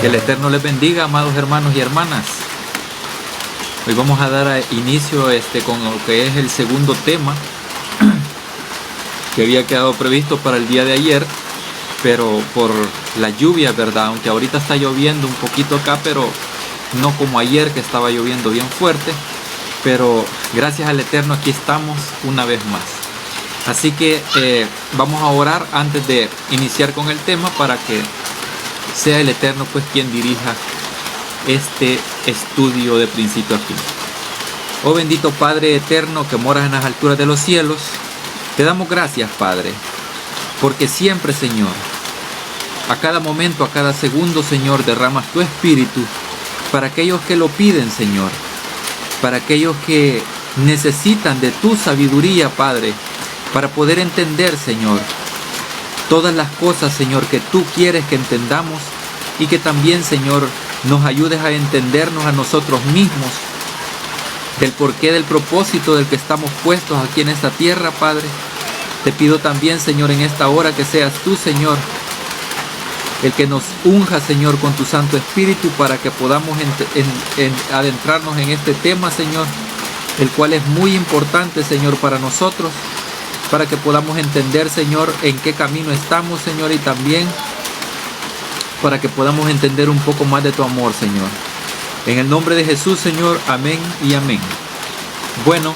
Que el Eterno les bendiga, amados hermanos y hermanas. Hoy vamos a dar inicio con lo que es el segundo tema que había quedado previsto para el día de ayer, pero por la lluvia, ¿verdad? Aunque ahorita está lloviendo un poquito acá, pero no como ayer que estaba lloviendo bien fuerte. Pero gracias al Eterno aquí estamos una vez más. Así que vamos a orar antes de iniciar con el tema para que sea el Eterno pues quien dirija este estudio de principio a fin. Oh bendito Padre eterno que moras en las alturas de los cielos, te damos gracias, Padre, porque siempre, Señor, a cada momento, a cada segundo, Señor, derramas tu espíritu para aquellos que lo piden, Señor, para aquellos que necesitan de tu sabiduría, Padre, para poder entender, Señor, todas las cosas, Señor, que tú quieres que entendamos y que también, Señor, nos ayudes a entendernos a nosotros mismos del porqué, del propósito del que estamos puestos aquí en esta tierra, Padre. Te pido también, Señor, en esta hora que seas tú, Señor, el que nos unja, Señor, con tu Santo Espíritu para que podamos adentrarnos en este tema, Señor, el cual es muy importante, Señor, para nosotros, para que podamos entender, Señor, en qué camino estamos, Señor, y también para que podamos entender un poco más de tu amor, Señor. En el nombre de Jesús, Señor, amén y amén. Bueno,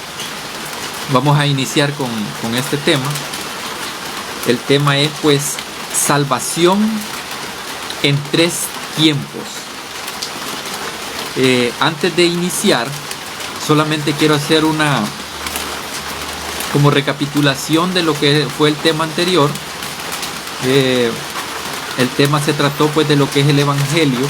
vamos a iniciar con este tema. El tema es, pues, salvación en 3 tiempos. Antes de iniciar, solamente quiero hacer una como recapitulación de lo que fue el tema anterior. El tema se trató pues de lo que es el Evangelio.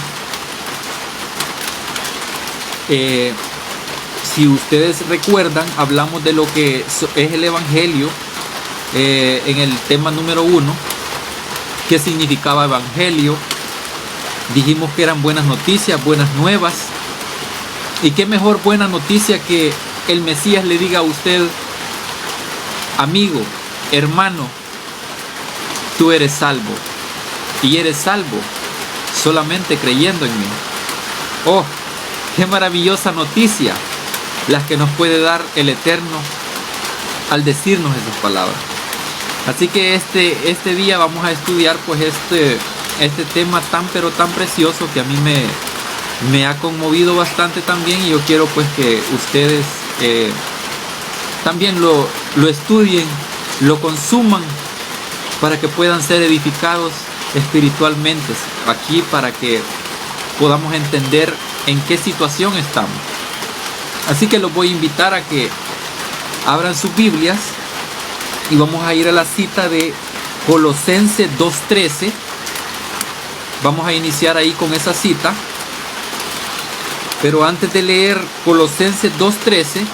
Si ustedes recuerdan, hablamos de lo que es el Evangelio en el tema número 1. ¿Qué significaba Evangelio? Dijimos que eran buenas noticias, buenas nuevas. Y qué mejor buena noticia que el Mesías le diga a usted: amigo, hermano, tú eres salvo. Y eres salvo solamente creyendo en mí. Oh, qué maravillosa noticia las que nos puede dar el Eterno al decirnos esas palabras. Así que este día vamos a estudiar pues este tema tan pero tan precioso que a mí me ha conmovido bastante también, y yo quiero pues que ustedes también lo estudien, lo consuman, para que puedan ser edificados espiritualmente aquí, para que podamos entender en qué situación estamos. Así que los voy a invitar a que abran sus Biblias y vamos a ir a la cita de Colosenses 2:13. Vamos a iniciar ahí con esa cita, pero antes de leer Colosenses 2:13,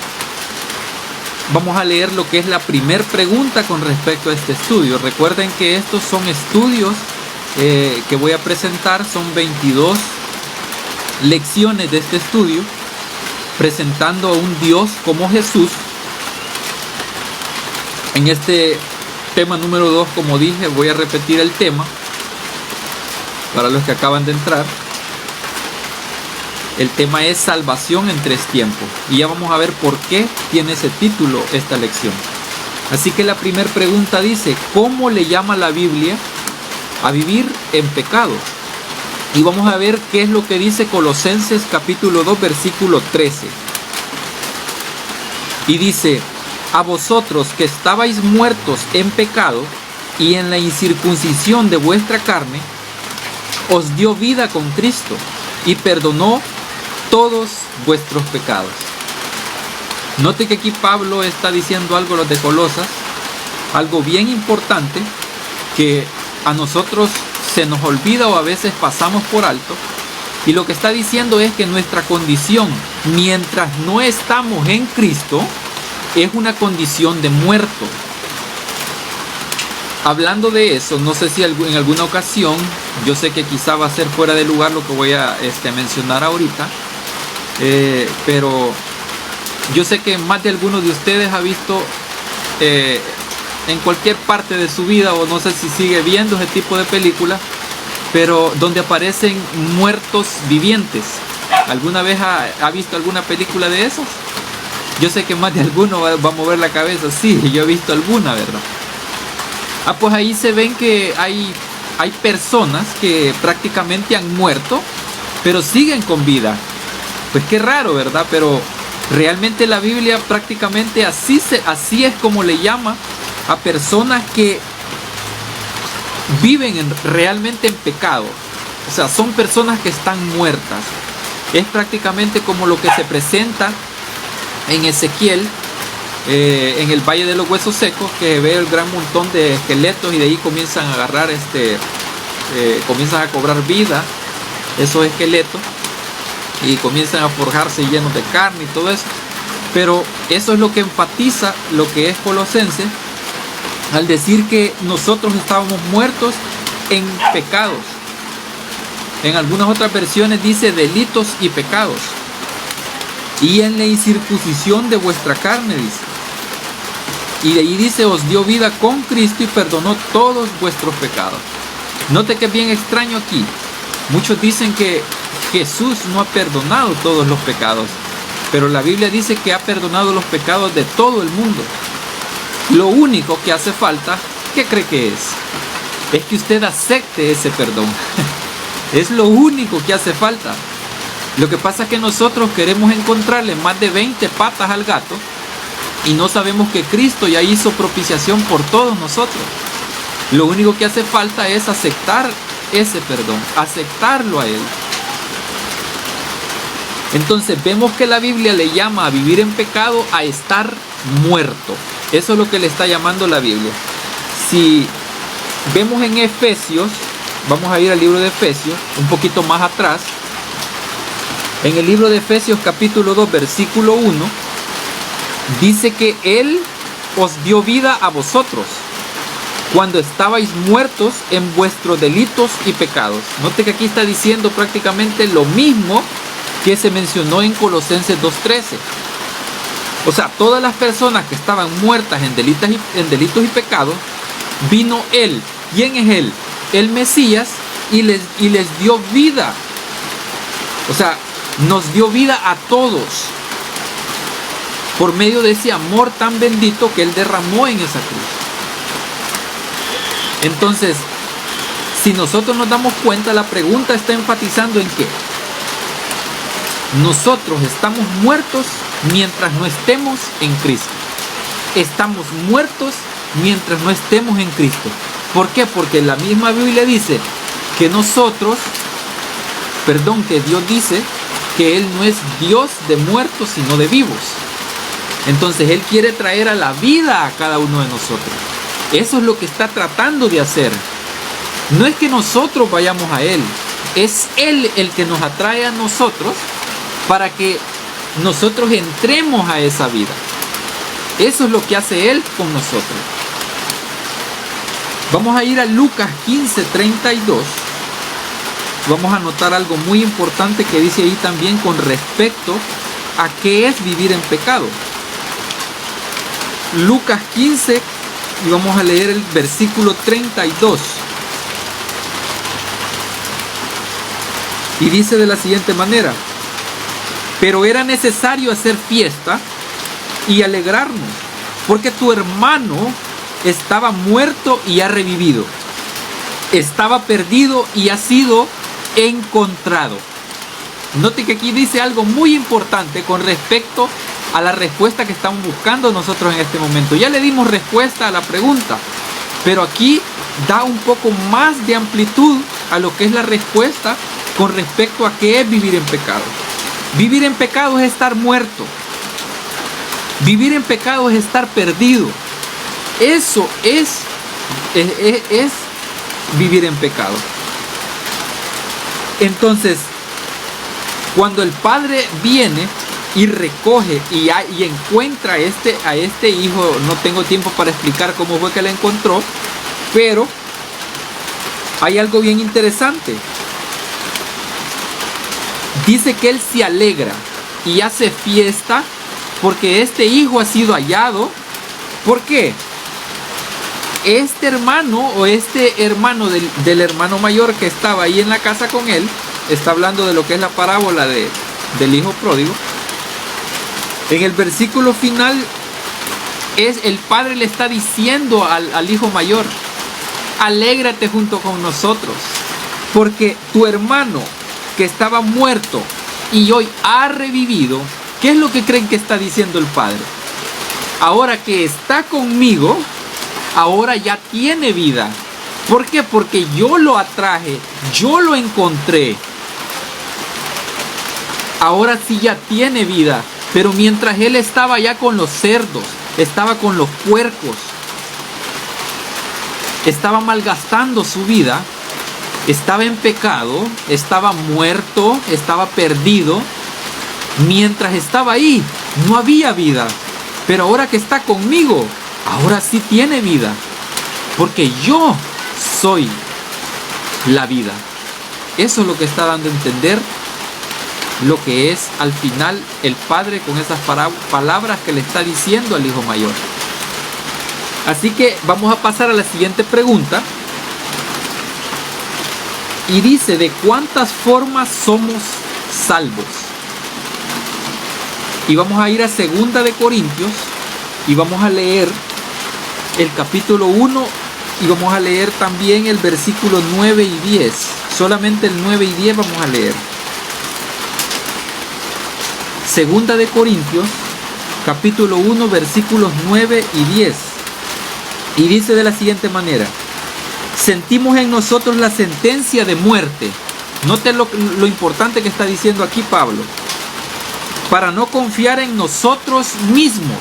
vamos a leer lo que es la primera pregunta con respecto a este estudio. Recuerden que estos son estudios que voy a presentar. Son 22 lecciones de este estudio, presentando a un Dios como Jesús. En este tema número 2, como dije, voy a repetir el tema para los que acaban de entrar. El tema es salvación en 3 tiempos, y ya vamos a ver por qué tiene ese título esta lección. Así que la primera pregunta dice: ¿cómo le llama la Biblia a vivir en pecado? Y vamos a ver qué es lo que dice Colosenses capítulo 2 versículo 13. Y dice: a vosotros que estabais muertos en pecado y en la incircuncisión de vuestra carne, os dio vida con Cristo y perdonó todos vuestros pecados. Note que aquí Pablo está diciendo algo a los de Colosas, algo bien importante que a nosotros se nos olvida o a veces pasamos por alto. Y lo que está diciendo es que nuestra condición mientras no estamos en Cristo es una condición de muerto. Hablando de eso, no sé si en alguna ocasión, yo sé que quizá va a ser fuera de lugar lo que voy a mencionar ahorita, pero yo sé que más de alguno de ustedes ha visto en cualquier parte de su vida, o no sé si sigue viendo ese tipo de películas, pero donde aparecen muertos vivientes. ¿Alguna vez ha visto alguna película de esas? Yo sé que más de alguno va a mover la cabeza. Sí, yo he visto alguna, ¿verdad? Pues ahí se ven que hay personas que prácticamente han muerto, pero siguen con vida. Pues qué raro, ¿verdad? Pero realmente la Biblia prácticamente así es como le llama a personas que viven realmente en pecado. O sea, son personas que están muertas. Es prácticamente como lo que se presenta en Ezequiel, en el Valle de los Huesos Secos, que ve el gran montón de esqueletos y de ahí comienzan a agarrar, comienzan a cobrar vida esos esqueletos y comienzan a forjarse llenos de carne y todo eso. Pero eso es lo que enfatiza lo que es Colosenses al decir que nosotros estábamos muertos en pecados. En algunas otras versiones dice delitos y pecados. Y en la incircuncisión de vuestra carne, dice. Y de ahí dice, os dio vida con Cristo y perdonó todos vuestros pecados. Note que es bien extraño aquí. Muchos dicen que Jesús no ha perdonado todos los pecados, pero la Biblia dice que ha perdonado los pecados de todo el mundo. Lo único que hace falta, ¿qué cree que es? Es que usted acepte ese perdón. Es lo único que hace falta. Lo que pasa es que nosotros queremos encontrarle más de 20 patas al gato y no sabemos que Cristo ya hizo propiciación por todos nosotros. Lo único que hace falta es aceptar ese perdón, aceptarlo a Él. Entonces vemos que la Biblia le llama a vivir en pecado a estar muerto. Eso es lo que le está llamando la Biblia. Si vemos en Efesios, vamos a ir al libro de Efesios, un poquito más atrás. En el libro de Efesios capítulo 2, versículo 1, dice que Él os dio vida a vosotros cuando estabais muertos en vuestros delitos y pecados. Note que aquí está diciendo prácticamente lo mismo que se mencionó en Colosenses 2:13. O sea, todas las personas que estaban muertas en delitos y pecados, vino Él. ¿Quién es Él? El Mesías, y les dio vida. O sea, nos dio vida a todos por medio de ese amor tan bendito que Él derramó en esa cruz. Entonces, si nosotros nos damos cuenta, la pregunta está enfatizando en que nosotros estamos muertos mientras no estemos en Cristo. Estamos muertos mientras no estemos en Cristo. ¿Por qué? Porque la misma Biblia dice que que Dios dice que Él no es Dios de muertos sino de vivos. Entonces Él quiere traer a la vida a cada uno de nosotros. Eso es lo que está tratando de hacer. No es que nosotros vayamos a Él, es Él el que nos atrae a nosotros para que nosotros entremos a esa vida. Eso es lo que hace Él con nosotros. Vamos a ir a Lucas 15:32. Vamos a notar algo muy importante que dice ahí también con respecto a qué es vivir en pecado. Lucas 15, y vamos a leer el versículo 32. Y dice de la siguiente manera: pero era necesario hacer fiesta y alegrarnos, porque tu hermano estaba muerto y ha revivido, estaba perdido y ha sido encontrado. Note que aquí dice algo muy importante con respecto a la respuesta que estamos buscando nosotros en este momento. Ya le dimos respuesta a la pregunta, pero aquí da un poco más de amplitud a lo que es la respuesta con respecto a qué es vivir en pecado. Vivir en pecado es estar muerto. Vivir en pecado es estar perdido. Eso es vivir en pecado. Entonces, cuando el Padre viene y recoge y encuentra a este hijo, no tengo tiempo para explicar cómo fue que la encontró, pero hay algo bien interesante. Dice que Él se alegra y hace fiesta porque este hijo ha sido hallado. ¿Por qué? este hermano o este hermano del hermano mayor que estaba ahí en la casa con él, está hablando de lo que es la parábola del hijo pródigo. En el versículo final, el padre le está diciendo al hijo mayor: alégrate junto con nosotros, porque tu hermano que estaba muerto y hoy ha revivido. ¿Qué es lo que creen que está diciendo el padre? Ahora que está conmigo, ahora ya tiene vida. ¿Por qué? Porque yo lo atraje, yo lo encontré. Ahora sí ya tiene vida. Pero mientras él estaba ya con los cerdos, estaba con los puercos, estaba malgastando su vida, estaba en pecado, estaba muerto, estaba perdido. Mientras estaba ahí, no había vida. Pero ahora que está conmigo, ahora sí tiene vida. Porque yo soy la vida. Eso es lo que está dando a entender lo que es al final el padre con esas palabras que le está diciendo al hijo mayor. Así que vamos a pasar a la siguiente pregunta. Y dice: ¿de cuántas formas somos salvos? Y vamos a ir a 2 de Corintios y vamos a leer el capítulo 1 y vamos a leer también el versículo 9 y 10. Solamente el 9 y 10 vamos a leer. 2 de Corintios, capítulo 1, versículos 9 y 10. Y dice de la siguiente manera: sentimos en nosotros la sentencia de muerte. Note lo importante que está diciendo aquí Pablo. Para no confiar en nosotros mismos,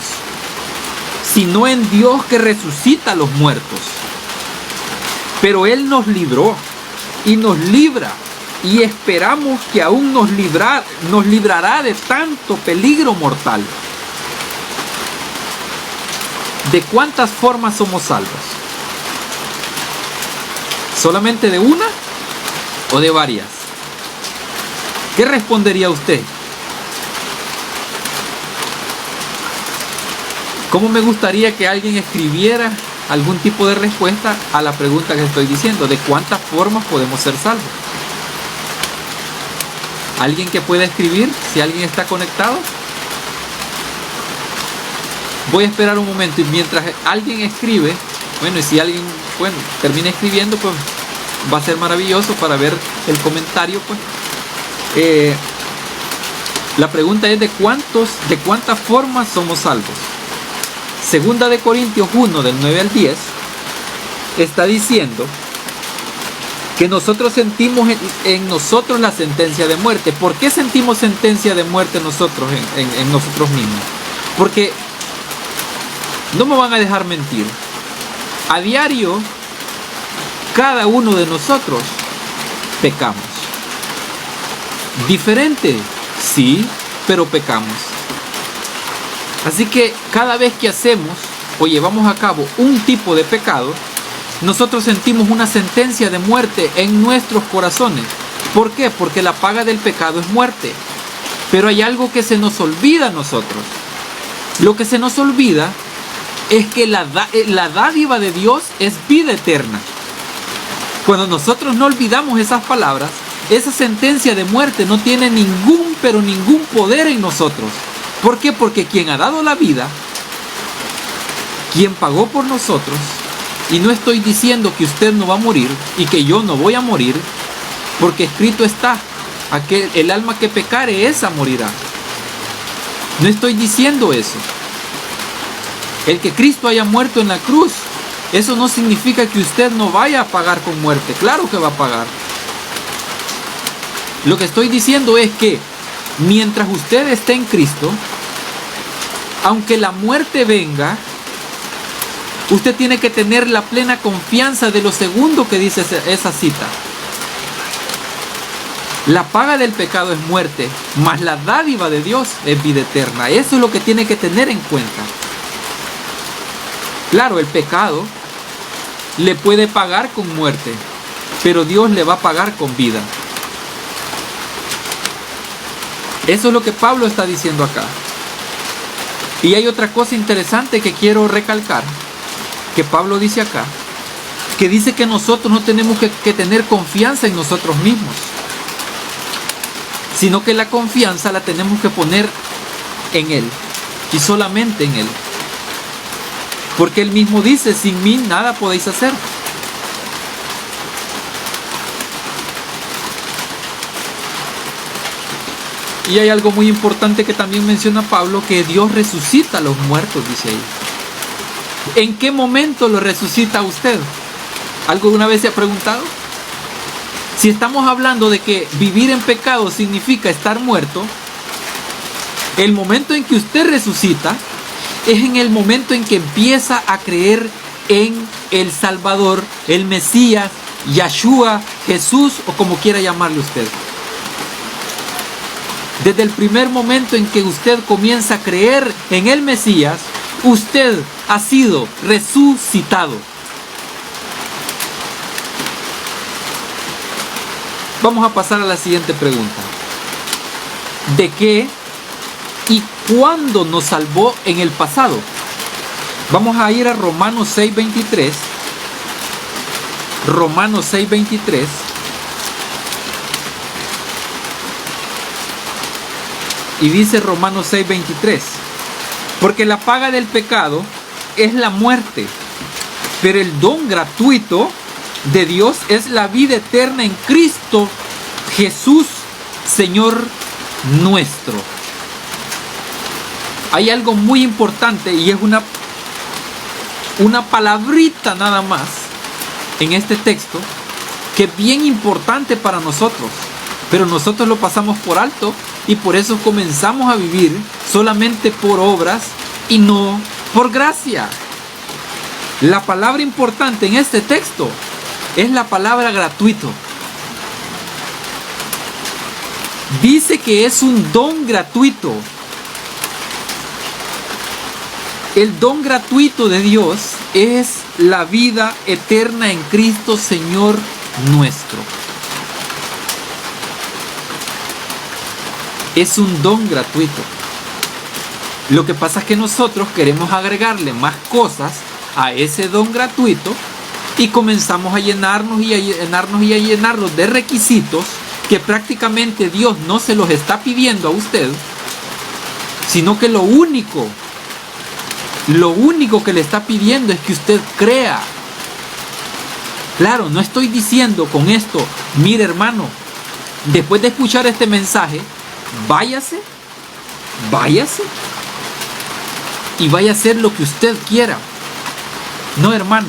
sino en Dios que resucita a los muertos. Pero Él nos libró y nos libra, y esperamos que aún nos librará de tanto peligro mortal. ¿De cuántas formas somos salvos? ¿Solamente de una o de varias? ¿Qué respondería usted? ¿Cómo me gustaría que alguien escribiera algún tipo de respuesta a la pregunta que estoy diciendo? ¿De cuántas formas podemos ser salvos? ¿Alguien que pueda escribir? Si alguien está conectado. Voy a esperar un momento y mientras alguien escribe, bueno, y si alguien, termina escribiendo, pues va a ser maravilloso para ver el comentario, pues. La pregunta es: ¿de cuántas formas somos salvos? 2 de Corintios 1, del 9 al 10, está diciendo que nosotros sentimos en nosotros la sentencia de muerte. ¿Por qué sentimos sentencia de muerte nosotros en nosotros mismos? Porque, no me van a dejar mentir, a diario cada uno de nosotros pecamos. Diferente, sí, pero pecamos. Así que cada vez que hacemos o llevamos a cabo un tipo de pecado, nosotros sentimos una sentencia de muerte en nuestros corazones. ¿Por qué? Porque la paga del pecado es muerte. Pero hay algo que se nos olvida a nosotros. Lo que se nos olvida es que la dádiva de Dios es vida eterna. Cuando nosotros no olvidamos esas palabras, esa sentencia de muerte no tiene ningún poder en nosotros. ¿Por qué? Porque quien ha dado la vida, quien pagó por nosotros, y no estoy diciendo que usted no va a morir y que yo no voy a morir, porque escrito está: el alma que pecare, esa morirá. No estoy diciendo eso. El que Cristo haya muerto en la cruz, eso no significa que usted no vaya a pagar con muerte. Claro que va a pagar. Lo que estoy diciendo es que mientras usted esté en Cristo, aunque la muerte venga, usted tiene que tener la plena confianza de lo segundo que dice esa cita. La paga del pecado es muerte, mas la dádiva de Dios es vida eterna. Eso es lo que tiene que tener en cuenta. Claro, el pecado le puede pagar con muerte, pero Dios le va a pagar con vida. Eso es lo que Pablo está diciendo acá. Y hay otra cosa interesante que quiero recalcar. que Pablo dice acá, que dice que nosotros no tenemos que tener confianza en nosotros mismos, sino que la confianza la tenemos que poner en Él y solamente en Él. Porque Él mismo dice, sin mí nada podéis hacer. Y hay algo muy importante que también menciona Pablo, que Dios resucita a los muertos, dice ahí. ¿En qué momento lo resucita a usted? ¿Alguna vez se ha preguntado? Si estamos hablando de que vivir en pecado significa estar muerto, el momento en que usted resucita es en el momento en que empieza a creer en el Salvador, el Mesías, Yahshua, Jesús o como quiera llamarle usted. Desde el primer momento en que usted comienza a creer en el Mesías, usted ha sido resucitado. Vamos a pasar a la siguiente pregunta. ¿De qué y cuándo nos salvó en el pasado? Vamos a ir a Romanos 6:23. Romanos 6:23. Y dice Romanos 6:23, porque la paga del pecado es la muerte, pero el don gratuito de Dios es la vida eterna en Cristo Jesús, Señor nuestro. Hay algo muy importante y es una palabrita nada más en este texto que es bien importante para nosotros, pero nosotros lo pasamos por alto y por eso comenzamos a vivir solamente por obras y no por gracia. La palabra importante en este texto es la palabra gratuito. Dice que es un don gratuito. El don gratuito de Dios es la vida eterna en Cristo, Señor nuestro. Es un don gratuito. Lo que pasa es que nosotros queremos agregarle más cosas a ese don gratuito y comenzamos a llenarnos y a llenarnos de requisitos que prácticamente Dios no se los está pidiendo a usted, sino que lo único que le está pidiendo es que usted crea. Claro, no estoy diciendo con esto, mire hermano, después de escuchar este mensaje, váyase y vaya a hacer lo que usted quiera. No, hermano,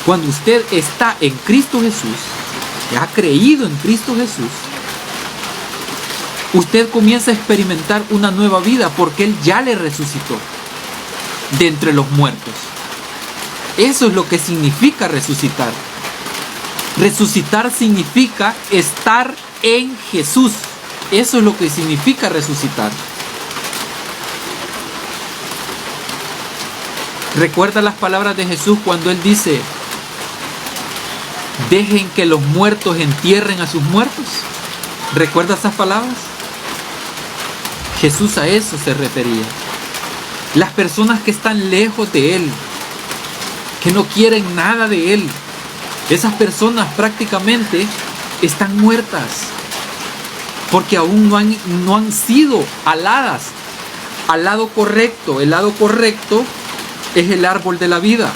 cuando usted está en Cristo Jesús, ha creído en Cristo Jesús, usted comienza a experimentar una nueva vida porque Él ya le resucitó de entre los muertos. Eso es lo que significa resucitar. Resucitar significa estar en Jesús. Eso es lo que significa resucitar. ¿Recuerda las palabras de Jesús cuando Él dice: dejen que los muertos entierren a sus muertos? ¿Recuerda esas palabras? Jesús a eso se refería. Las personas que están lejos de Él, que no quieren nada de Él, esas personas prácticamente están muertas, porque aún no han sido aladas al lado correcto. El lado correcto es el árbol de la vida.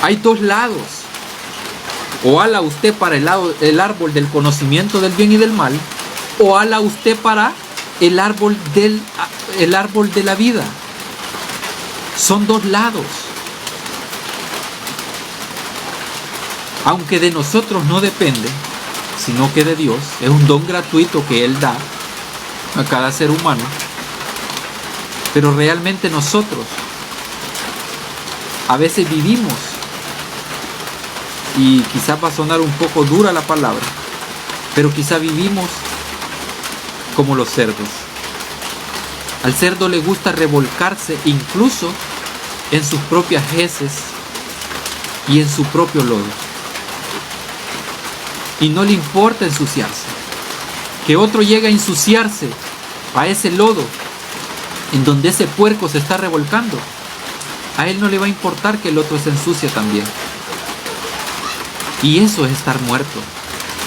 Hay dos lados. O ala usted para el árbol del conocimiento del bien y del mal, o ala usted para el árbol de la vida. Son dos lados. Aunque de nosotros no depende, sino que de Dios, es un don gratuito que Él da a cada ser humano. Pero realmente nosotros a veces vivimos, y quizás va a sonar un poco dura la palabra, pero quizás vivimos como los cerdos. Al cerdo le gusta revolcarse incluso en sus propias heces y en su propio lodo. Y no le importa ensuciarse. Que otro llegue a ensuciarse a ese lodo en donde ese puerco se está revolcando. A Él no le va a importar que el otro se ensucie también. Y eso es estar muerto.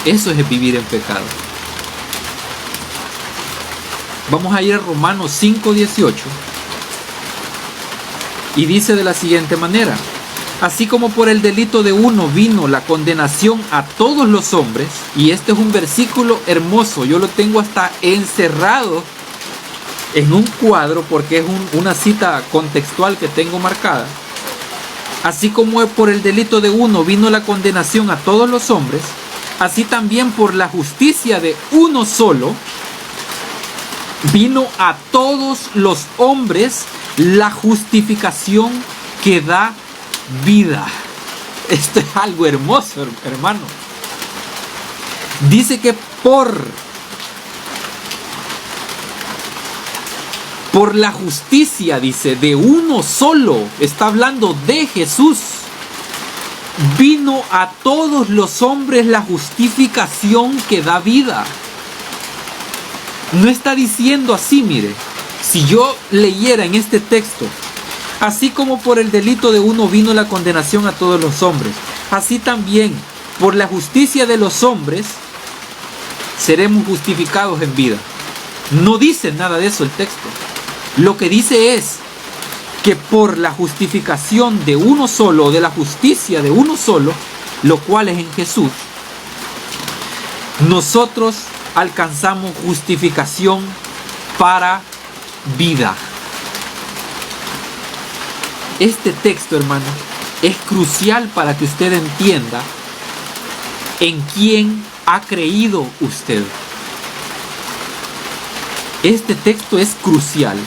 Eso es vivir en pecado. Vamos a ir a Romanos 5:18. Y dice de la siguiente manera: así como por el delito de uno vino la condenación a todos los hombres. Y este es un versículo hermoso. Yo lo tengo hasta encerrado en un cuadro porque es una cita contextual que tengo marcada. Así como por el delito de uno vino la condenación a todos los hombres, así también por la justicia de uno solo vino a todos los hombres la justificación que da vida. Esto es algo hermoso, hermano. Dice que por la justicia, dice, de uno solo, está hablando de Jesús, vino a todos los hombres la justificación que da vida. No está diciendo así, mire, si yo leyera en este texto, así como por el delito de uno vino la condenación a todos los hombres, así también por la justicia de los hombres seremos justificados en vida. No dice nada de eso el texto. Lo que dice es que por la justificación de uno solo, de la justicia de uno solo, lo cual es en Jesús, nosotros alcanzamos justificación para vida. Este texto, hermano, es crucial para que usted entienda en quién ha creído usted. Este texto es crucial.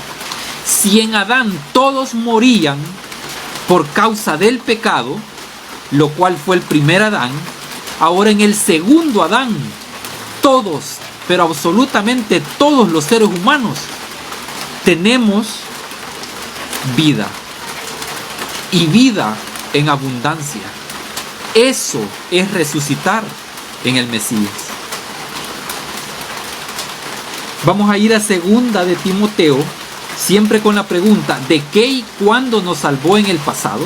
Si en Adán todos morían por causa del pecado, lo cual fue el primer Adán, ahora en el segundo Adán, todos, pero absolutamente todos los seres humanos, tenemos vida. Y vida en abundancia. Eso es resucitar en el Mesías. Vamos a ir a segunda de Timoteo, siempre con la pregunta ¿de qué y cuándo nos salvó en el pasado?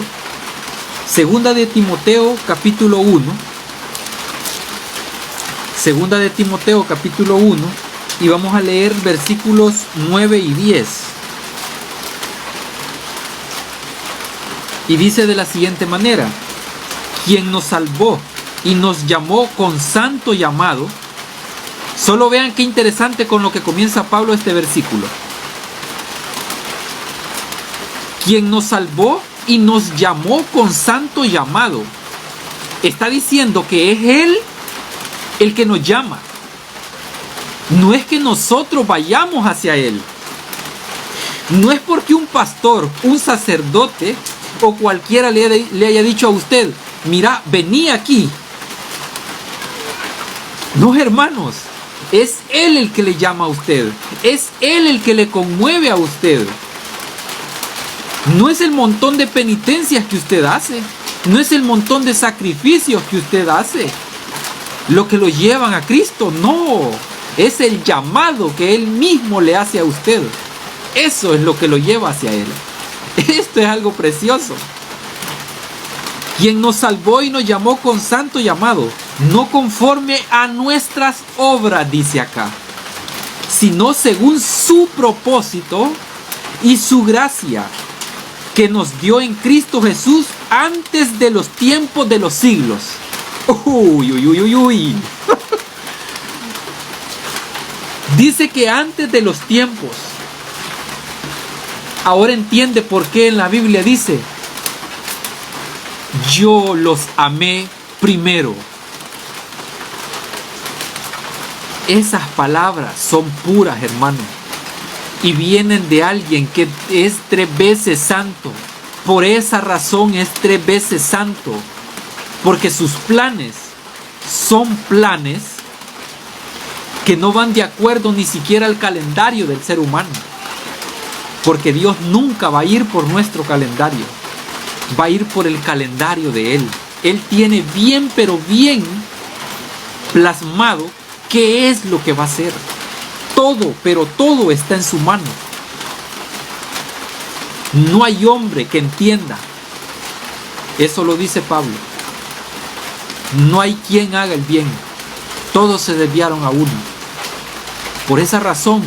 Segunda de Timoteo capítulo 1. Segunda de Timoteo capítulo 1 y vamos a leer versículos 9 y 10. Y dice de la siguiente manera: quien nos salvó y nos llamó con santo llamado. Solo vean qué interesante con lo que comienza Pablo este versículo. Quien nos salvó y nos llamó con santo llamado. Está diciendo que es Él el que nos llama. No es que nosotros vayamos hacia Él. No es porque un pastor, un sacerdote o cualquiera le haya dicho a usted: mira, vení aquí. No, hermanos, es Él el que le llama a usted. Es Él el que le conmueve a usted. No es el montón de penitencias que usted hace. No es el montón de sacrificios que usted hace lo que lo llevan a Cristo. No, es el llamado que Él mismo le hace a usted. Eso es lo que lo lleva hacia Él. Esto es algo precioso. Quien nos salvó y nos llamó con santo llamado, no conforme a nuestras obras, dice acá, sino según su propósito y su gracia, que nos dio en Cristo Jesús antes de los tiempos de los siglos. Uy, uy, uy, uy, uy. Dice que antes de los tiempos. Ahora entiende por qué en la Biblia dice: yo los amé primero. Esas palabras son puras, hermano, y vienen de alguien que es 3 veces santo. Por esa razón es 3 veces santo, porque sus planes son planes que no van de acuerdo ni siquiera al calendario del ser humano, porque Dios nunca va a ir por nuestro calendario, va a ir por el calendario de Él. Él tiene bien, pero bien plasmado qué es lo que va a hacer. Todo, pero todo está en su mano. No hay hombre que entienda. Eso lo dice Pablo. No hay quien haga el bien. Todos se desviaron a uno. Por esa razón,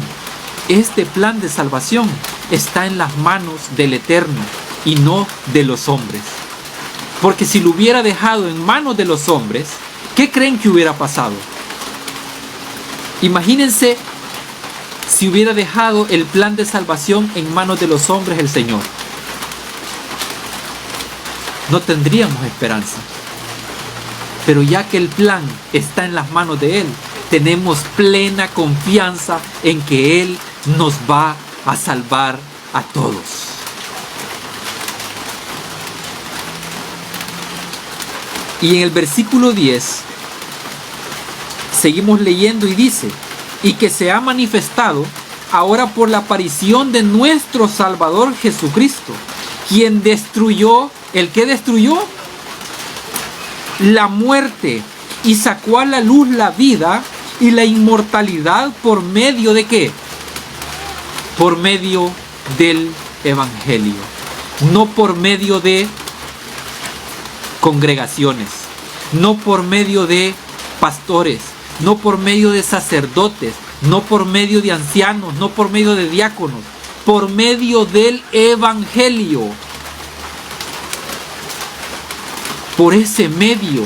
este plan de salvación está en las manos del Eterno y no de los hombres. Porque si lo hubiera dejado en manos de los hombres, ¿qué creen que hubiera pasado? Imagínense si hubiera dejado el plan de salvación en manos de los hombres el Señor. No tendríamos esperanza. Pero ya que el plan está en las manos de Él, tenemos plena confianza en que Él nos va a salvar a todos. Y en el versículo 10 seguimos leyendo y dice: y que se ha manifestado ahora por la aparición de nuestro Salvador Jesucristo, quien destruyó, ¿el que destruyó? La muerte, y sacó a la luz la vida y la inmortalidad por medio de ¿qué? Por medio del Evangelio, no por medio de congregaciones, no por medio de pastores, no por medio de sacerdotes, no por medio de ancianos, no por medio de diáconos, por medio del Evangelio. Por ese medio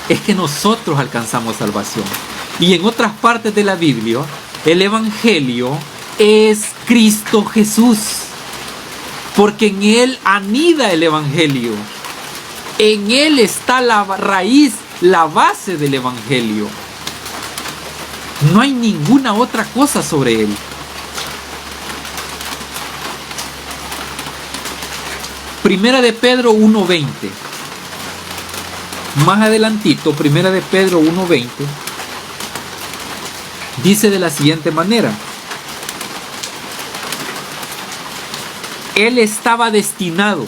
es que nosotros alcanzamos salvación. Y en otras partes de la Biblia, el Evangelio es Cristo Jesús, porque en Él anida el Evangelio. En Él está la raíz, la base del Evangelio. No hay ninguna otra cosa sobre Él. Primera de Pedro 1:20. Más adelantito, Primera de Pedro 1:20, dice de la siguiente manera: Él estaba destinado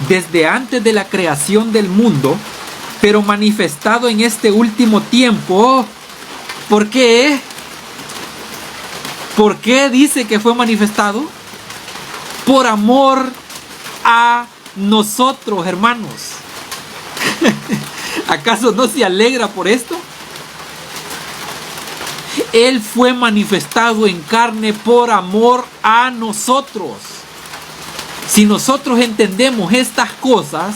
desde antes de la creación del mundo, pero manifestado en este último tiempo. ¿Por qué? ¿Por qué dice que fue manifestado? Por amor a nosotros, hermanos. ¿Acaso no se alegra por esto? Él fue manifestado en carne por amor a nosotros. Si nosotros entendemos estas cosas,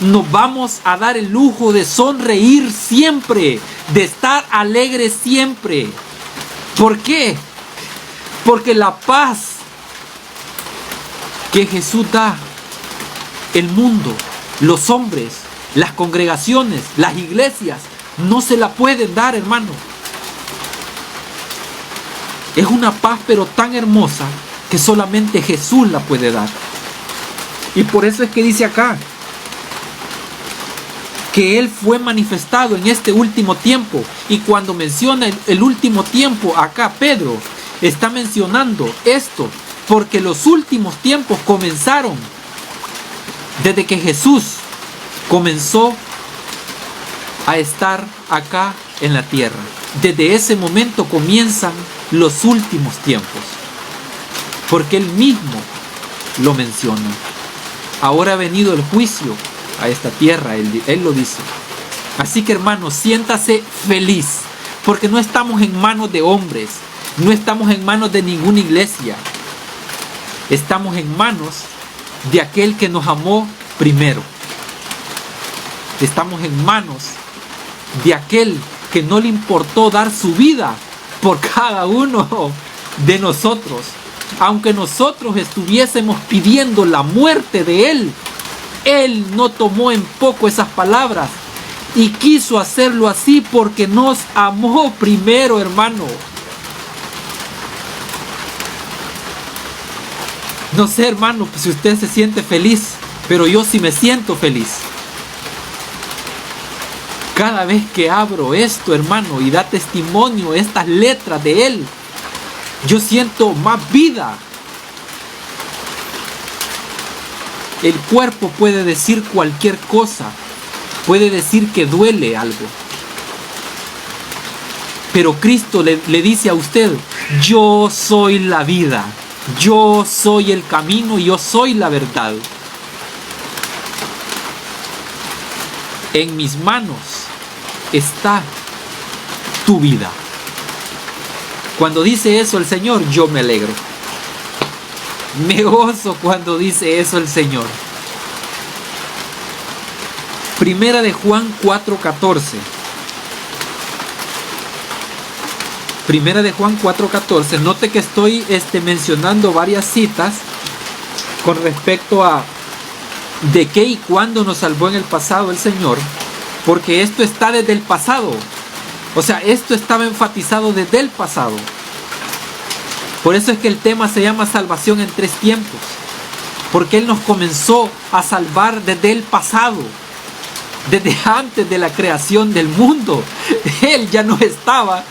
nos vamos a dar el lujo de sonreír siempre, de estar alegres siempre. ¿Por qué? Porque la paz que Jesús da, el mundo, los hombres, las congregaciones, las iglesias, no se la pueden dar, hermano. Es una paz pero tan hermosa que solamente Jesús la puede dar. Y por eso es que dice acá que Él fue manifestado en este último tiempo. Y cuando menciona el último tiempo acá, Pedro está mencionando esto porque los últimos tiempos comenzaron desde que Jesús comenzó a estar acá en la tierra. Desde ese momento comienzan los últimos tiempos, porque Él mismo lo menciona. Ahora ha venido el juicio a esta tierra, Él lo dice. Así que, hermanos, siéntase feliz, porque no estamos en manos de hombres, no estamos en manos de ninguna iglesia. Estamos en manos de aquel que nos amó primero. Estamos en manos de aquel que no le importó dar su vida por cada uno de nosotros. Aunque nosotros estuviésemos pidiendo la muerte de Él, Él no tomó en poco esas palabras y quiso hacerlo así porque nos amó primero, hermano. No sé, hermano, si usted se siente feliz, pero yo sí me siento feliz. Cada vez que abro esto, hermano, y da testimonio estas letras de Él, yo siento más vida. El cuerpo puede decir cualquier cosa, puede decir que duele algo, pero Cristo le dice a usted: yo soy la vida, yo soy el camino y yo soy la verdad. En mis manos está tu vida. Cuando dice eso el Señor, yo me alegro. Me gozo cuando dice eso el Señor. Primera de Juan 4:14. Primera de Juan 4:14. Note que estoy mencionando varias citas con respecto a de qué y cuándo nos salvó en el pasado el Señor, porque esto está desde el pasado. O sea, esto estaba enfatizado desde el pasado. Por eso es que el tema se llama salvación en 3 tiempos, porque Él nos comenzó a salvar desde el pasado, desde antes de la creación del mundo. Él ya nos estaba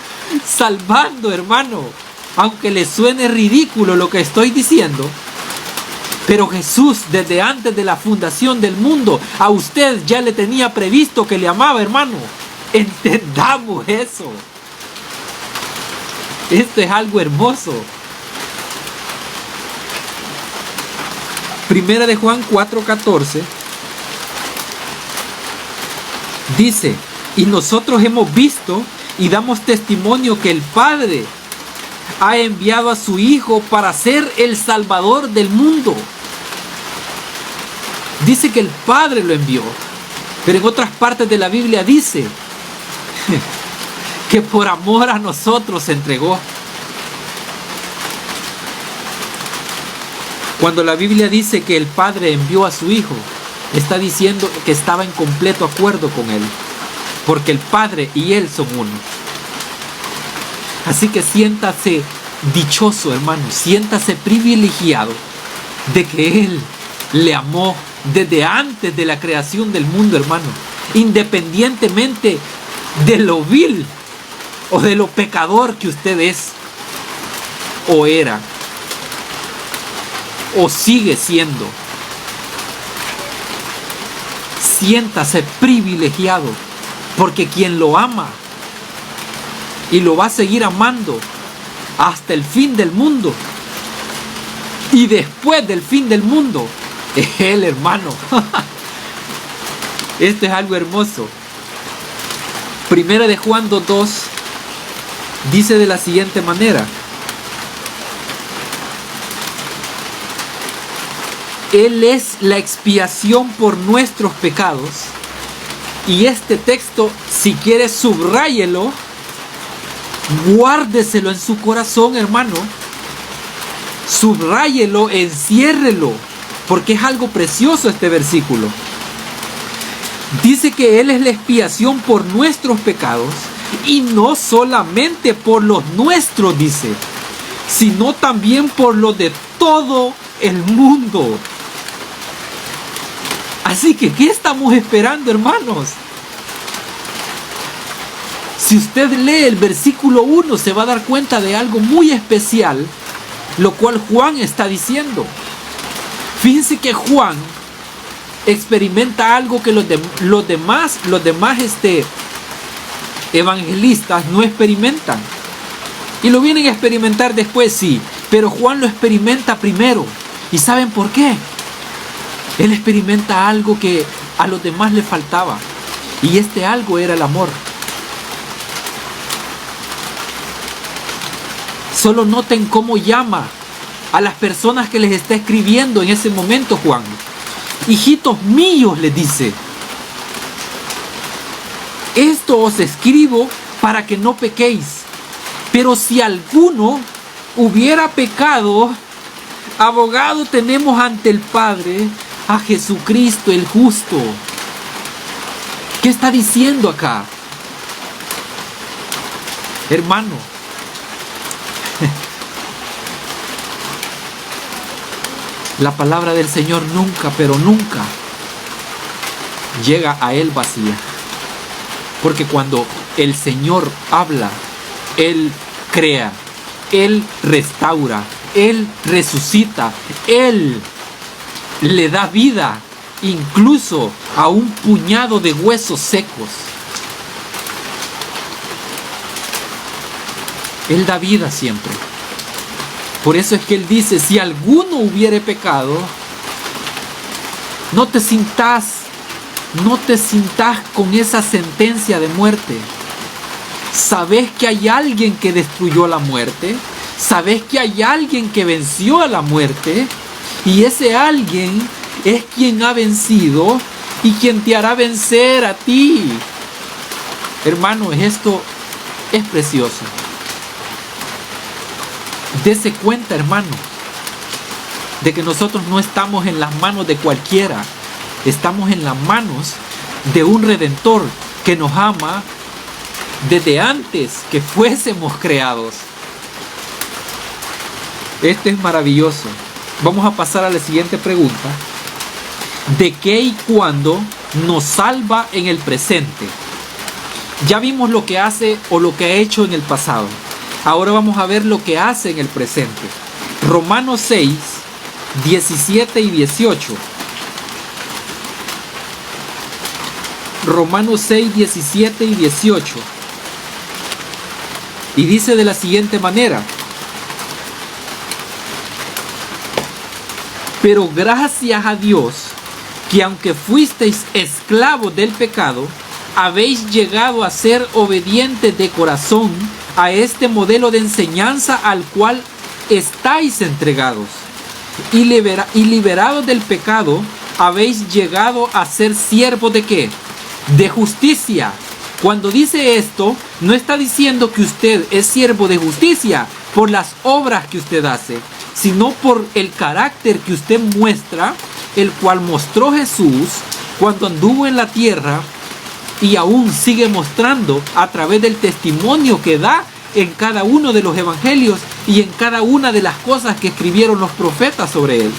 salvando, hermano. Aunque le suene ridículo lo que estoy diciendo, pero Jesús desde antes de la fundación del mundo a usted ya le tenía previsto que le amaba, hermano. Entendamos eso. Esto es algo hermoso. Primera de Juan 4:14 dice: y nosotros hemos visto y damos testimonio que el Padre ha enviado a su Hijo para ser el Salvador del mundo. Dice que el Padre lo envió, pero en otras partes de la Biblia dice que por amor a nosotros se entregó. Cuando la Biblia dice que el Padre envió a su Hijo, está diciendo que estaba en completo acuerdo con Él, porque el Padre y Él son uno. Así que siéntase dichoso, hermano, siéntase privilegiado de que Él le amó desde antes de la creación del mundo, hermano, independientemente de lo vil o de lo pecador que usted es o era o sigue siendo. Siéntase privilegiado, porque quien lo ama y lo va a seguir amando hasta el fin del mundo y después del fin del mundo es Él, hermano. Esto es algo hermoso. Primera de Juan 2:2 dice de la siguiente manera: Él es la expiación por nuestros pecados. Y este texto, si quiere, subráyelo, guárdeselo en su corazón, hermano. Subráyelo, enciérrelo, porque es algo precioso este versículo. Dice que Él es la expiación por nuestros pecados, y no solamente por los nuestros, dice, sino también por los de todo el mundo. Así que, ¿qué estamos esperando, hermanos? Si usted lee el versículo 1, se va a dar cuenta de algo muy especial, lo cual Juan está diciendo. Fíjense que Juan experimenta algo que los demás evangelistas no experimentan. Y lo vienen a experimentar después, sí, pero Juan lo experimenta primero. ¿Y saben por qué? Él experimenta algo que a los demás le faltaba, y este algo era el amor. Solo noten cómo llama a las personas que les está escribiendo en ese momento Juan. Hijitos míos, les dice, esto os escribo para que no pequéis. Pero si alguno hubiera pecado, abogado tenemos ante el Padre, a Jesucristo el justo. ¿Qué está diciendo acá? Hermano, la palabra del Señor nunca, pero nunca llega a Él vacía. Porque cuando el Señor habla, Él crea, Él restaura, Él resucita, Él le da vida incluso a un puñado de huesos secos. Él da vida siempre. Por eso es que Él dice, si alguno hubiere pecado, no te sintas con esa sentencia de muerte. ¿Sabes que hay alguien que destruyó la muerte? ¿Sabes que hay alguien que venció a la muerte? Y ese alguien es quien ha vencido y quien te hará vencer a ti. Hermano, esto es precioso. Dese cuenta, hermano, de que nosotros no estamos en las manos de cualquiera. Estamos en las manos de un Redentor que nos ama desde antes que fuésemos creados. Este es maravilloso. Vamos a pasar a la siguiente pregunta. ¿De qué y cuándo nos salva en el presente? Ya vimos lo que hace o lo que ha hecho en el pasado. Ahora vamos a ver lo que hace en el presente. Romanos 6, 17 y 18. Romanos 6, 17 y 18. Y dice de la siguiente manera: pero gracias a Dios, que aunque fuisteis esclavos del pecado, habéis llegado a ser obedientes de corazón a este modelo de enseñanza al cual estáis entregados. Y liberados del pecado, habéis llegado a ser siervos ¿de qué? De justicia. Cuando dice esto, no está diciendo que usted es siervo de justicia por las obras que usted hace, sino por el carácter que usted muestra, el cual mostró Jesús cuando anduvo en la tierra y aún sigue mostrando a través del testimonio que da en cada uno de los evangelios y en cada una de las cosas que escribieron los profetas sobre él.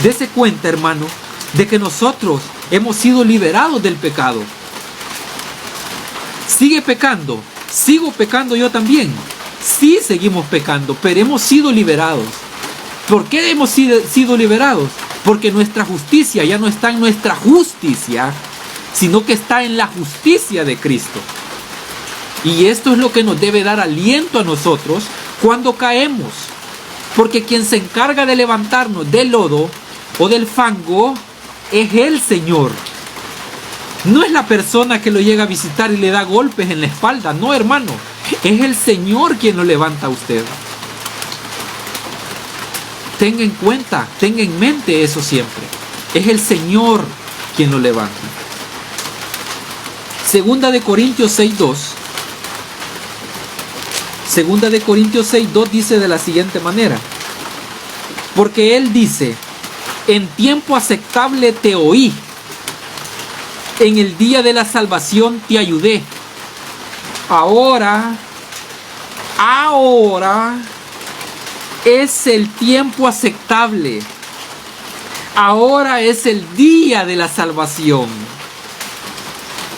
Dese cuenta, hermano, de que nosotros hemos sido liberados del pecado. ¿Sigue pecando? ¿Sigo pecando yo también? Sí, seguimos pecando, pero hemos sido liberados. ¿Por qué hemos sido liberados? Porque nuestra justicia ya no está en nuestra justicia, sino que está en la justicia de Cristo. Y esto es lo que nos debe dar aliento a nosotros cuando caemos. Porque quien se encarga de levantarnos del lodo o del fango es el Señor. No es la persona que lo llega a visitar y le da golpes en la espalda. No, hermano. Es el Señor quien lo levanta a usted. Tenga en cuenta, tenga en mente eso siempre. Es el Señor quien lo levanta. Segunda de Corintios 6:2. Segunda de Corintios 6:2 dice de la siguiente manera: porque Él dice, en tiempo aceptable te oí, en el día de la salvación te ayudé. Ahora es el tiempo aceptable. Ahora es el día de la salvación.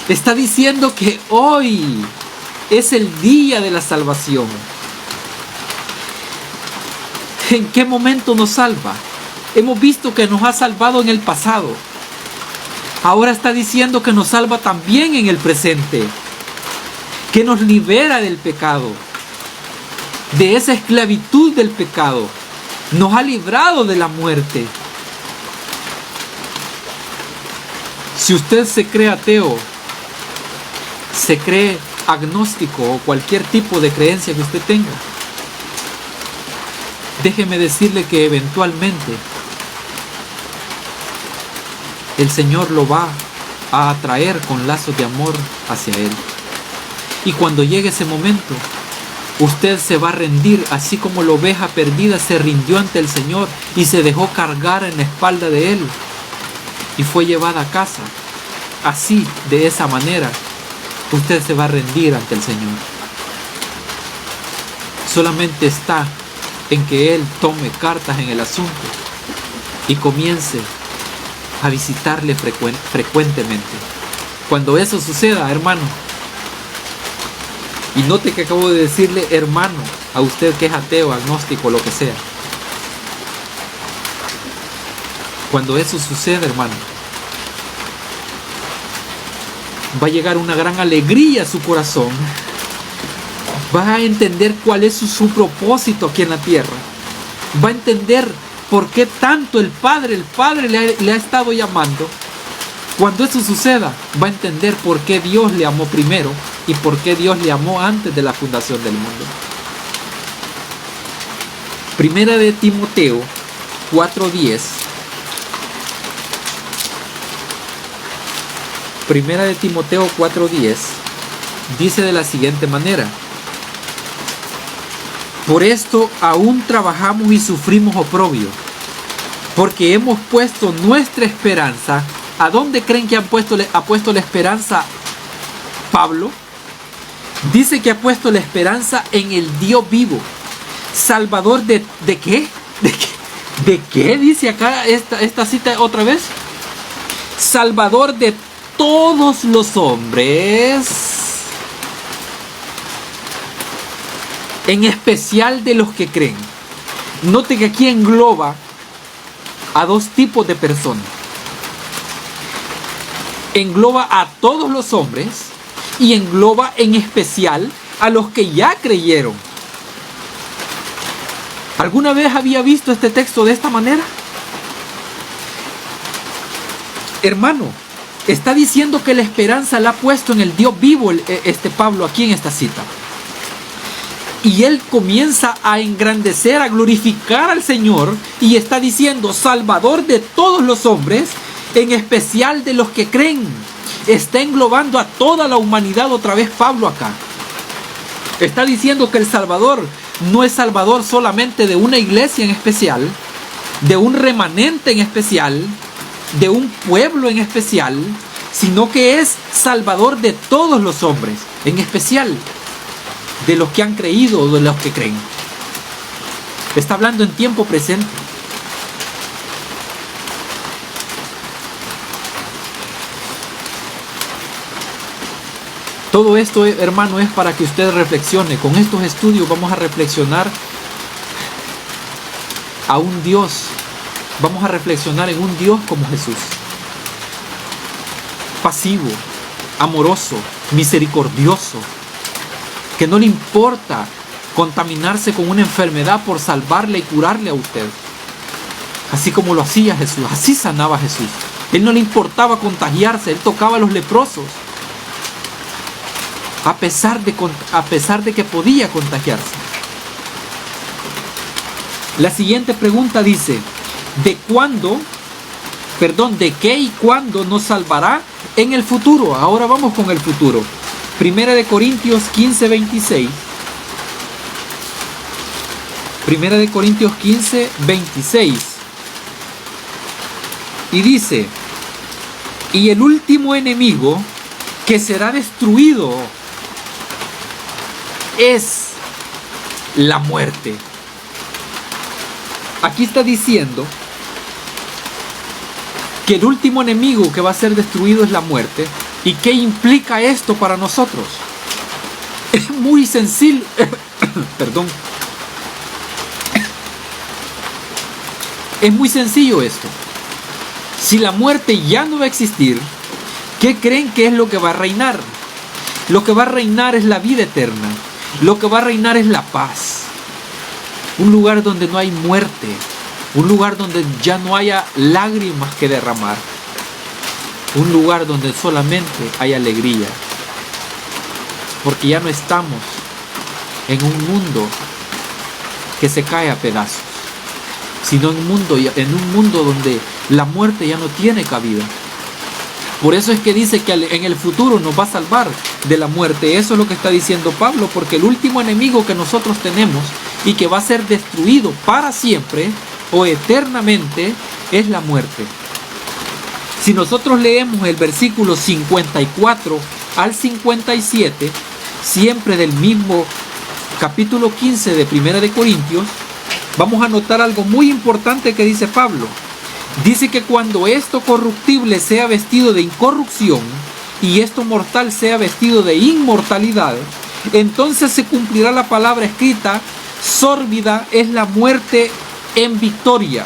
Está diciendo que hoy es el día de la salvación. ¿En qué momento nos salva? Hemos visto que nos ha salvado en el pasado. Ahora está diciendo que nos salva también en el presente. Que nos libera del pecado, de esa esclavitud del pecado. Nos ha librado de la muerte. Si usted se cree ateo, se cree agnóstico o cualquier tipo de creencia que usted tenga, déjeme decirle que eventualmente el Señor lo va a atraer con lazos de amor hacia Él. Y cuando llegue ese momento, usted se va a rendir, así como la oveja perdida se rindió ante el Señor y se dejó cargar en la espalda de Él y fue llevada a casa. Así, de esa manera, usted se va a rendir ante el Señor. Solamente está en que Él tome cartas en el asunto y comience a visitarle frecuentemente. Cuando eso suceda, hermano, y note que acabo de decirle hermano a usted que es ateo, agnóstico, lo que sea. Cuando eso suceda, hermano, va a llegar una gran alegría a su corazón Va a entender cuál es su propósito aquí en la tierra. Va a entender por qué tanto el Padre le ha estado llamando. Cuando eso suceda, va a entender por qué Dios le amó primero y por qué Dios le amó antes de la fundación del mundo. Primera de Timoteo 4:10. Primera de Timoteo 4:10 dice de la siguiente manera: por esto aún trabajamos y sufrimos oprobio, porque hemos puesto nuestra esperanza. ¿A dónde creen que ha puesto la esperanza Pablo? Dice que ha puesto la esperanza en el Dios vivo, Salvador ¿de qué? ¿De qué? Dice acá esta cita otra vez. Salvador de todos los hombres, en especial de los que creen. Note que aquí engloba a dos tipos de personas. Engloba a todos los hombres y engloba en especial a los que ya creyeron. ¿Alguna vez había visto este texto de esta manera? Hermano, está diciendo que la esperanza la ha puesto en el Dios vivo Pablo aquí en esta cita. Y él comienza a engrandecer, a glorificar al Señor, y está diciendo Salvador de todos los hombres, en especial de los que creen. Está englobando a toda la humanidad otra vez Pablo acá. Está diciendo que el Salvador no es Salvador solamente de una iglesia en especial, de un remanente en especial, de un pueblo en especial, sino que es Salvador de todos los hombres, en especial de los que han creído o de los que creen. Está hablando en tiempo presente. Todo esto, hermano, es para que usted reflexione. Con estos estudios vamos a reflexionar a un Dios. Vamos a reflexionar en un Dios como Jesús. Pasivo, amoroso, misericordioso, que no le importa contaminarse con una enfermedad por salvarle y curarle a usted. Así como lo hacía Jesús, así sanaba Jesús. Él no le importaba contagiarse, él tocaba a los leprosos. A pesar de que podía contagiarse. La siguiente pregunta dice: ¿de qué y cuándo nos salvará en el futuro? Ahora vamos con el futuro. Primera de Corintios 15:26. Primera de Corintios 15:26. Y dice: y el último enemigo que será destruido es la muerte. Aquí está diciendo que el último enemigo que va a ser destruido es la muerte. ¿Y qué implica esto para nosotros? Es muy sencillo. Perdón. Es muy sencillo esto. Si la muerte ya no va a existir, ¿qué creen que es lo que va a reinar? Lo que va a reinar es la vida eterna. Lo que va a reinar es la paz. Un lugar donde no hay muerte. Un lugar donde ya no haya lágrimas que derramar. Un lugar donde solamente hay alegría. Porque ya no estamos en un mundo que se cae a pedazos, sino en un mundo donde la muerte ya no tiene cabida. Por eso es que dice que en el futuro nos va a salvar de la muerte. Eso es lo que está diciendo Pablo, porque el último enemigo que nosotros tenemos y que va a ser destruido para siempre o eternamente es la muerte. Si nosotros leemos el versículo 54 al 57, siempre del mismo capítulo 15 de Primera de Corintios, vamos a notar algo muy importante que dice Pablo. Dice que cuando esto corruptible sea vestido de incorrupción y esto mortal sea vestido de inmortalidad, entonces se cumplirá la palabra escrita: sórbida es la muerte en victoria.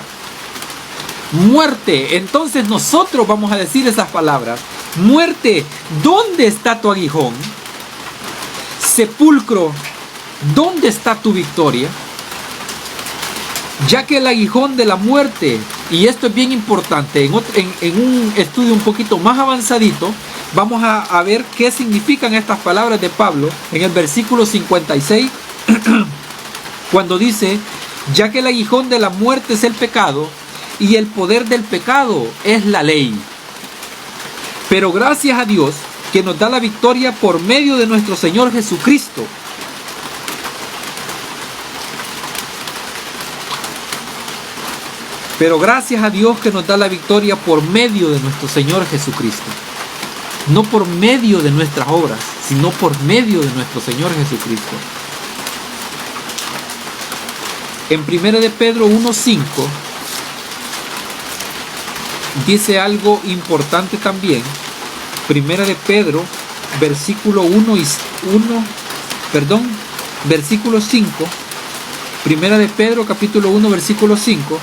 Muerte, entonces nosotros vamos a decir esas palabras: muerte, ¿dónde está tu aguijón? Sepulcro, ¿dónde está tu victoria? Ya que el aguijón de la muerte, y esto es bien importante, en un estudio un poquito más avanzadito, vamos a ver qué significan estas palabras de Pablo en el versículo 56, cuando dice, ya que el aguijón de la muerte es el pecado, y el poder del pecado es la ley. Pero gracias a Dios que nos da la victoria por medio de nuestro Señor Jesucristo. Pero gracias a Dios que nos da la victoria por medio de nuestro Señor Jesucristo. No por medio de nuestras obras, sino por medio de nuestro Señor Jesucristo. En 1 de Pedro 1:5 dice algo importante también. 1 de Pedro, versículo 5. 1 de Pedro, capítulo 1, versículo 5.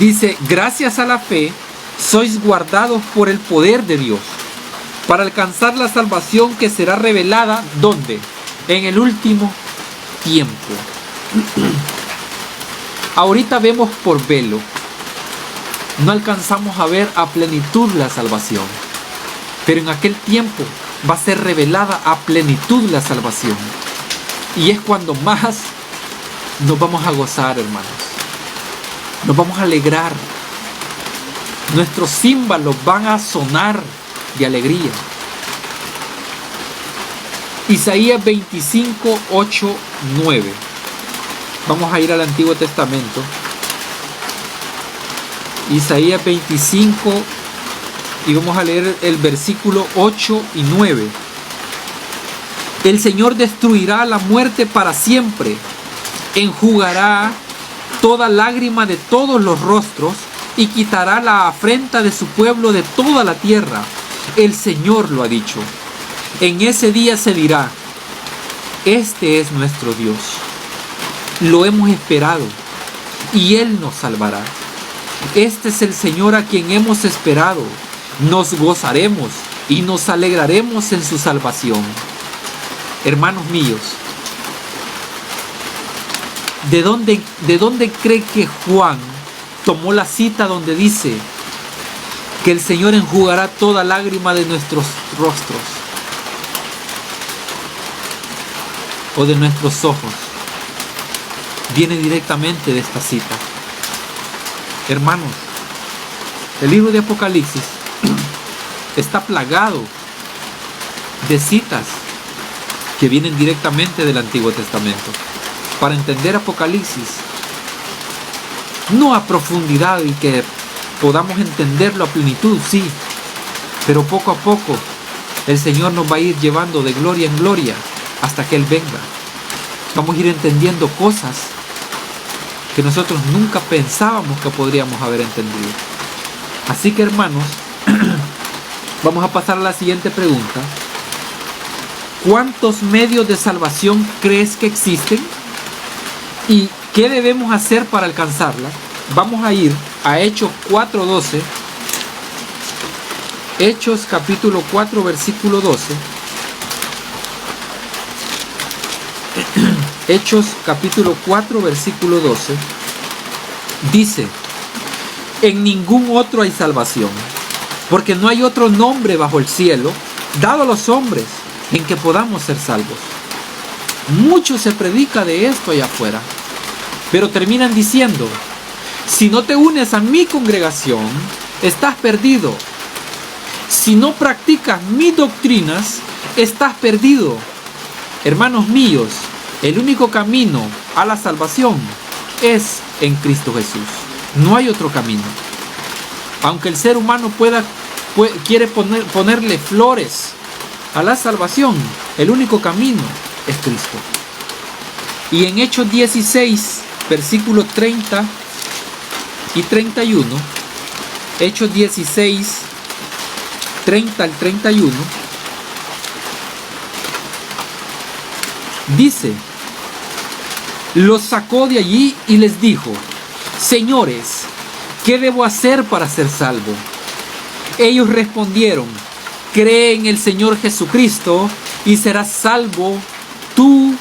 Dice, gracias a la fe, sois guardados por el poder de Dios, para alcanzar la salvación que será revelada, ¿dónde? En el último tiempo. Ahorita vemos por velo, no alcanzamos a ver a plenitud la salvación, pero en aquel tiempo va a ser revelada a plenitud la salvación, y es cuando más nos vamos a gozar, hermanos. Nos vamos a alegrar. Nuestros címbalos van a sonar de alegría. Isaías 25, 8, 9. Vamos a ir al Antiguo Testamento. Isaías 25 y vamos a leer el versículo 8 y 9. El Señor destruirá la muerte para siempre, enjugará toda lágrima de todos los rostros y quitará la afrenta de su pueblo de toda la tierra. El Señor lo ha dicho. En ese día se dirá, este es nuestro Dios. Lo hemos esperado y Él nos salvará. Este es el Señor a quien hemos esperado. Nos gozaremos y nos alegraremos en su salvación. Hermanos míos, ¿de dónde cree que Juan tomó la cita donde dice que el Señor enjugará toda lágrima de nuestros rostros o de nuestros ojos? Viene directamente de esta cita. Hermanos, el libro de Apocalipsis está plagado de citas que vienen directamente del Antiguo Testamento. Para entender Apocalipsis, no a profundidad y que podamos entenderlo a plenitud, sí, pero poco a poco el Señor nos va a ir llevando de gloria en gloria hasta que Él venga. Vamos a ir entendiendo cosas que nosotros nunca pensábamos que podríamos haber entendido. Así que, hermanos, vamos a pasar a la siguiente pregunta. ¿Cuántos medios de salvación crees que existen? ¿Y qué debemos hacer para alcanzarla? Vamos a ir a Hechos 4:12. Hechos capítulo 4, versículo 12. Hechos capítulo 4, versículo 12. Dice, en ningún otro hay salvación, porque no hay otro nombre bajo el cielo dado a los hombres en que podamos ser salvos. Mucho se predica de esto allá afuera, pero terminan diciendo, si no te unes a mi congregación, estás perdido. Si no practicas mis doctrinas, estás perdido. Hermanos míos, el único camino a la salvación es en Cristo Jesús. No hay otro camino. Aunque el ser humano quiere ponerle flores a la salvación, el único camino es Cristo. Y en Hechos 16, versículos 30 y 31, Hechos 16, 30 al 31, dice, los sacó de allí y les dijo, señores, ¿qué debo hacer para ser salvo? Ellos respondieron, cree en el Señor Jesucristo y serás salvo tú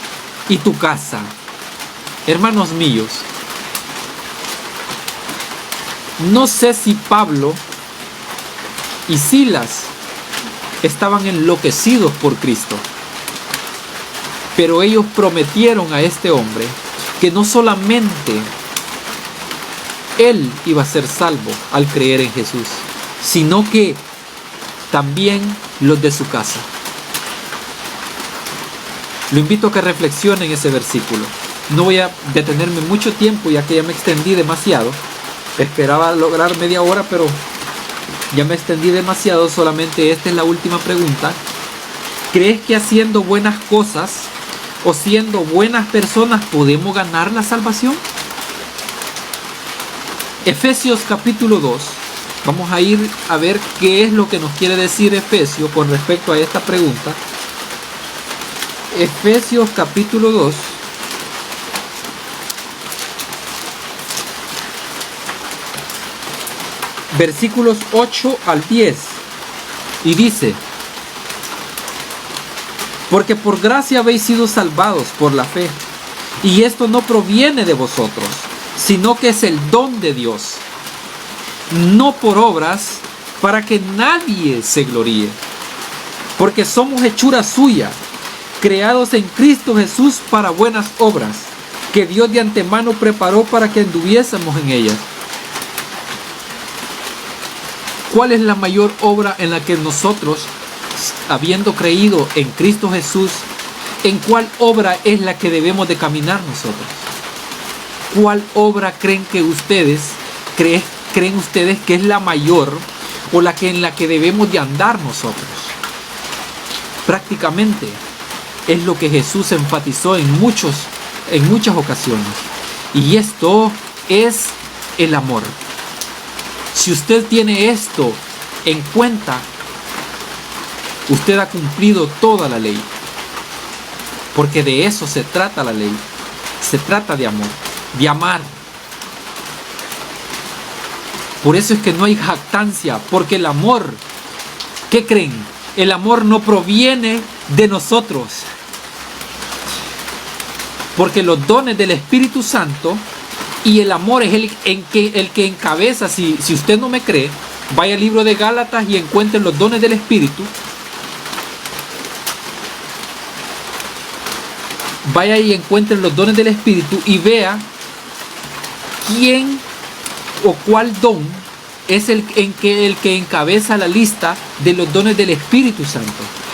y tu casa. Hermanos míos, no sé si Pablo y Silas estaban enloquecidos por Cristo, pero ellos prometieron a este hombre que no solamente él iba a ser salvo al creer en Jesús, sino que también los de su casa. Lo invito a que reflexione en ese versículo. No voy a detenerme mucho tiempo, ya que ya me extendí demasiado. Esperaba lograr media hora, pero ya me extendí demasiado. Solamente esta es la última pregunta. ¿Crees que haciendo buenas cosas o siendo buenas personas podemos ganar la salvación? Efesios capítulo 2. Vamos a ir a ver qué es lo que nos quiere decir Efesios con respecto a esta pregunta. Efesios capítulo 2. Versículos 8 al 10. Y dice: porque por gracia habéis sido salvados por la fe, y esto no proviene de vosotros, sino que es el don de Dios, no por obras, para que nadie se gloríe. Porque somos hechura suya, creados en Cristo Jesús para buenas obras, que Dios de antemano preparó para que anduviésemos en ellas. ¿Cuál es la mayor obra en la que nosotros, habiendo creído en Cristo Jesús, en cuál obra es la que debemos de caminar nosotros? ¿Cuál obra creen ustedes que es la mayor o en la que debemos de andar nosotros? Prácticamente es lo que Jesús enfatizó en muchas ocasiones, y esto es el amor. Si usted tiene esto en cuenta, usted ha cumplido toda la ley, porque de eso se trata la ley. Se trata de amor, de amar. Por eso es que no hay jactancia, porque el amor, ¿qué creen? El amor no proviene de nosotros, porque los dones del Espíritu Santo y el amor es el que encabeza. Si usted no me cree, vaya al libro de Gálatas y encuentre los dones del Espíritu. Vaya y encuentre los dones del Espíritu y vea quién o cuál don es el que encabeza la lista de los dones del Espíritu Santo.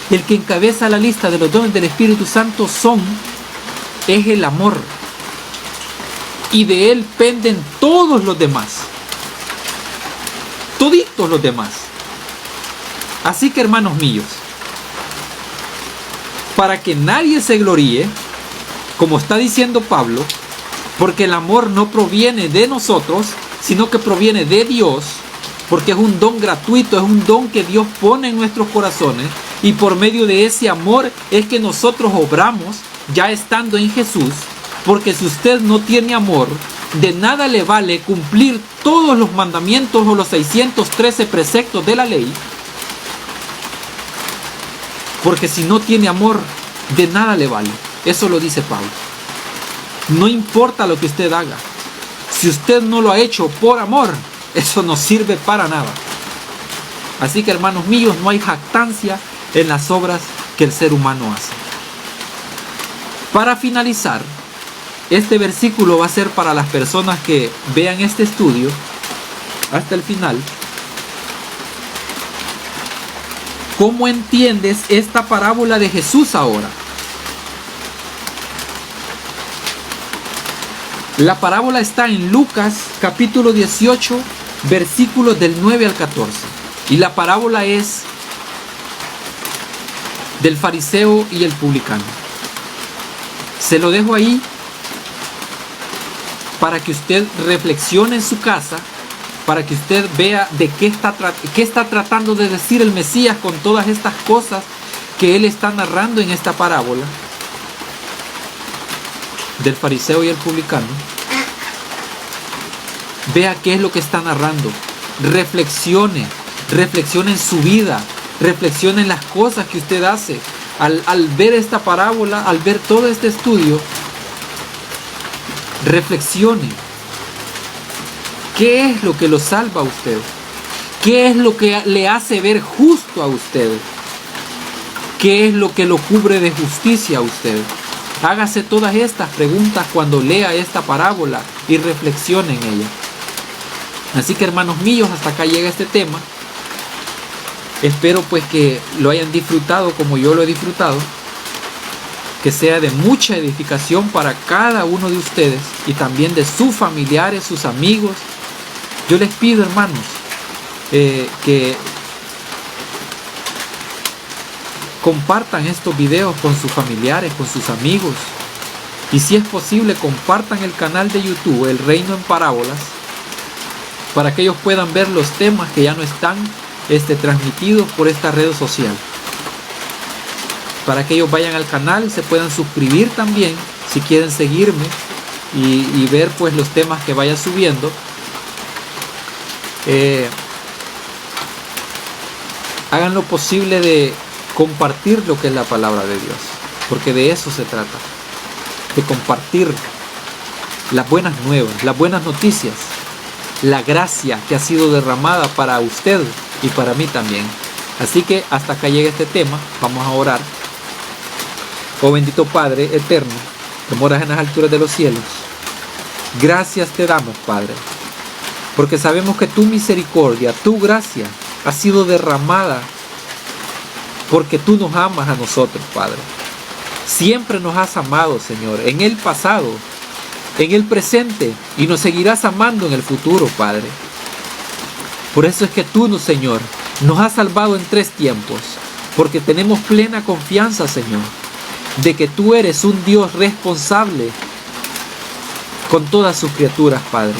El que encabeza la lista de los dones del Espíritu Santo es el amor. Y de él penden todos los demás. Toditos los demás. Así que, hermanos míos, para que nadie se gloríe, como está diciendo Pablo, porque el amor no proviene de nosotros, sino que proviene de Dios, porque es un don gratuito, es un don que Dios pone en nuestros corazones, y por medio de ese amor es que nosotros obramos ya estando en Jesús. Porque si usted no tiene amor, de nada le vale cumplir todos los mandamientos o los 613 preceptos de la ley. Porque si no tiene amor, de nada le vale. Eso lo dice Pablo. No importa lo que usted haga. Si usted no lo ha hecho por amor, eso no sirve para nada. Así que, hermanos míos, no hay jactancia en las obras que el ser humano hace. Para finalizar, este versículo va a ser para las personas que vean este estudio hasta el final. ¿Cómo entiendes esta parábola de Jesús ahora? La parábola está en Lucas capítulo 18, versículos del 9 al 14. Y la parábola es del fariseo y el publicano. Se lo dejo ahí para que usted reflexione en su casa, para que usted vea de qué está tratando de decir el Mesías con todas estas cosas que él está narrando en esta parábola del fariseo y el publicano. Vea qué es lo que está narrando. Reflexione en su vida, reflexione en las cosas que usted hace. al ver esta parábola, al ver todo este estudio, reflexione. ¿Qué es lo que lo salva a usted? ¿Qué es lo que le hace ver justo a usted? ¿Qué es lo que lo cubre de justicia a usted? Hágase todas estas preguntas cuando lea esta parábola y reflexione en ella. Así que, hermanos míos, hasta acá llega este tema. Espero pues que lo hayan disfrutado como yo lo he disfrutado, que sea de mucha edificación para cada uno de ustedes y también de sus familiares, sus amigos. Yo les pido, hermanos, que compartan estos videos con sus familiares, con sus amigos, y si es posible compartan el canal de YouTube El Reino en Parábolas, para que ellos puedan ver los temas que ya no están transmitidos por esta red social, para que ellos vayan al canal y se puedan suscribir también si quieren seguirme y ver pues los temas que vaya subiendo. Hagan lo posible de compartir lo que es la palabra de Dios, porque de eso se trata, de compartir las buenas nuevas, las buenas noticias, la gracia que ha sido derramada para usted y para mí también. Así que hasta acá llega este tema. Vamos a orar. Oh bendito Padre eterno, que moras en las alturas de los cielos, gracias te damos, Padre, porque sabemos que tu misericordia, tu gracia ha sido derramada porque tú nos amas a nosotros, Padre. Siempre nos has amado, Señor, en el pasado, en el presente, y nos seguirás amando en el futuro, Padre. Por eso es que tú, Señor, nos has salvado en 3 tiempos, porque tenemos plena confianza, Señor, de que tú eres un Dios responsable con todas sus criaturas, Padre.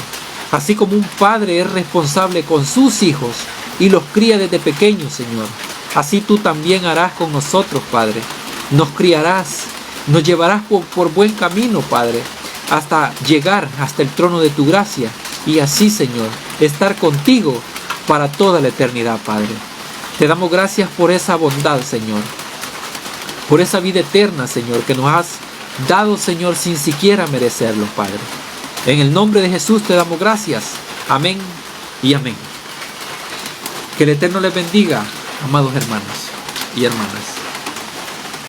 Así como un padre es responsable con sus hijos y los cría desde pequeños, Señor, así tú también harás con nosotros, Padre. Nos criarás, nos llevarás por buen camino, Padre, hasta llegar hasta el trono de tu gracia y así, Señor, estar contigo para toda la eternidad, Padre. Te damos gracias por esa bondad, Señor, por esa vida eterna, Señor, que nos has dado, Señor, sin siquiera merecerlo, Padre. En el nombre de Jesús te damos gracias. Amén y amén. Que el Eterno les bendiga, amados hermanos y hermanas.